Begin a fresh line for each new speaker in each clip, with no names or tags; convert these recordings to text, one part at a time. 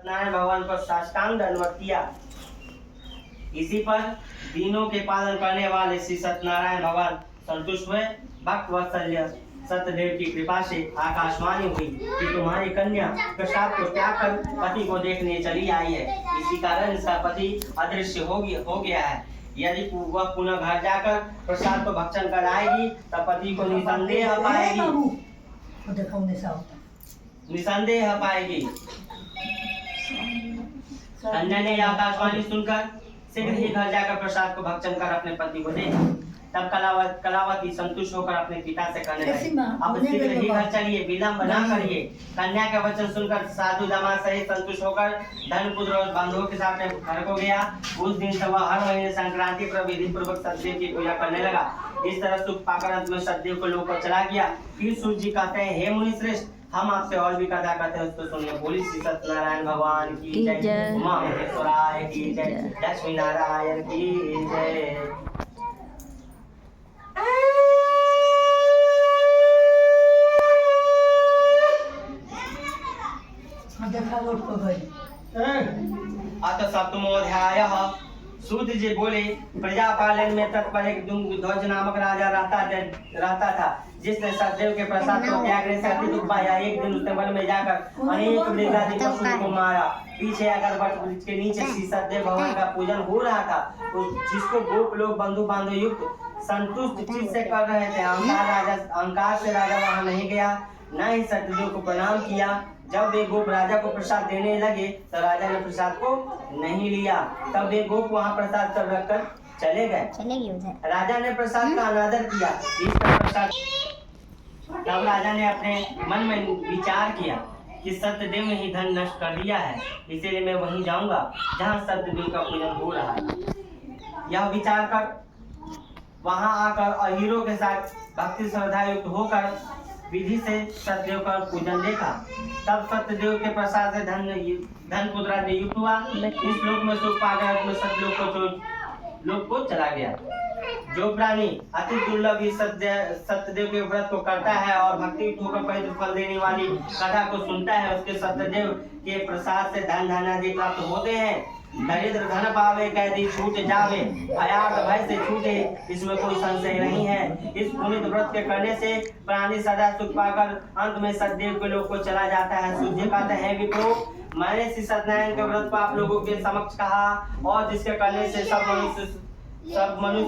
सत्यनारायण भगवान को साष्टांग दंडवत किया। इसी पर दीनों के पालन करने वाले श्री सत्यनारायण भगवान संतुष्ट हुए। भक्त वत्सल्य सत्यदेव की कृपा से आकाशवाणी हुई कि तुम्हारी कन्या प्रसाद को त्याग कर पति को देखने चली आई है। इसी कारण इसका पति अदृश्य हो गया है। यदि वह पुनः घर जाकर प्रसाद को भक्षण कर आएगी तब पति को निसंदेह पाएगी। कन्या ने आकाशवाणी सुनकर शीघ्र ही घर जाकर प्रसाद को भक्षण कर अपने पति को दे। तब कलावती संतुष्ट होकर अपने पिता से कहने लगी, अब शीघ्र ही घर चलिए, विलंब न करिए। कन्या का वचन सुनकर साधु दामाद सहित संतुष्ट होकर धन पुत्र और बंधुओं के साथ घर को गया। उस दिन से वह हर महीने संक्रांति पर विधि पूर्वक सत्यदेव की पूजा करने लगा। इस तरह सुख पाकर अंत में सत्यदेव को लोक पर चला गया। फिर सूर्य जी कहते हैं, हे मुनि श्रेष्ठ, हम आपसे और भी कथा करते हैं, उसको सुनिए। बोली श्री सत्यनारायण भगवान की जय, उमा महेश्वराय की जय, लक्ष्मी नारायण की जय। अत सप्तमोऽध्यायः। सूत जी बोले, प्रजापालन में तत्पर एक ध्वज नामक राजा रहता था, जिसने सत्यदेव के प्रसाद को त्यागने से अति दुख पाया। एक दिन उसने वन में जाकर अनेक मृगादि पशुओं को मारा। पीछे आकर वट वृक्ष के नीचे श्री सत्यदेव भगवान का पूजन हो रहा था, जिसको गोप लोग बंधु बांधव युक्त संतुष्ट चित्त से कर रहे थे। अहंकार से राजा वहां नहीं गया, न ही सत्यदेव को प्रणाम किया। जब वे गोप राजा को प्रसाद देने लगे तो राजा ने प्रसाद को नहीं लिया। तब वे गोप वहां प्रसाद कर रखकर चले गए। राजा ने प्रसाद का अनादर किया। इस पर प्रसाद तब राजा ने अपने मन में विचार किया कि सत्यदेव ने ही धन नष्ट कर दिया है, इसीलिए मैं वहीं जाऊंगा जहां सत्यदेव का पूजन हो रहा है। यह विचार कर वहां आकर अहीरों के साथ भक्ति श्रद्धा युक्त होकर विधि से सत्यदेव का पूजन देखा। तब सत्यदेव के प्रसाद से धन पुत्रादि युक्त हुआ। इस लोक में सुख पाकर सत्यलोक को चला गया। जो प्राणी अति दुर्लभ इस सत्यदेव के व्रत को करता है और भक्ति युक्त होकर पवित्र फल देने वाली कथा को सुनता है, उसके सत्यदेव के प्रसाद से धन आदि प्राप्त होते हैं। दरिद्र धन पावे, कैदी छूट जावे, भयार्थ भय से छूटे, इसमें कोई संशय नहीं है। इस पुनीत व्रत के करने से प्राणी सदा सुख पाकर अंत में सत्यदेव के लोक को चला जाता है। सूर्य कहते हैं, विप्रो, मैंने श्री सत्यनारायण के व्रत को आप लोगों के समक्ष कहा, और जिसके करने से सब मनुष्य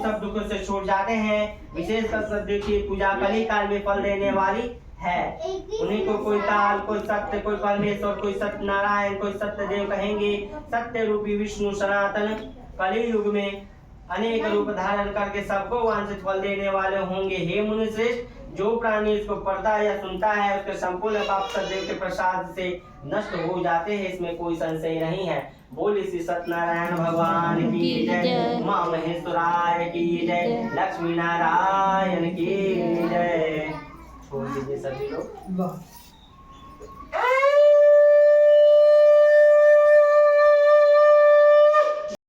सब दुखों से छूट जाते हैं। विशेषकर सत्यदेव की पूजा कली काल में फल देने वाली है। उन्हीं को कोई काल, कोई सत्य, कोई परमेश्वर, कोई सत्यनारायण, कोई सत्यदेव कहेंगे। सत्य रूपी विष्णु सनातन कली युग में अनेक रूप धारण करके सबको वांछित फल देने वाले होंगे। हे मुनि श्रेष्ठ, जो प्राणी इसको पढ़ता है या सुनता है, उसके संपूर्ण पाप सत्यदेव के प्रसाद से नष्ट हो जाते हैं, इसमें कोई संशय नहीं है। बोली श्री सत्यनारायण भगवान की जय, उमा महेश्वराय की जय, लक्ष्मी नारायण की जय। छोड़ दीजिए सभी लोग।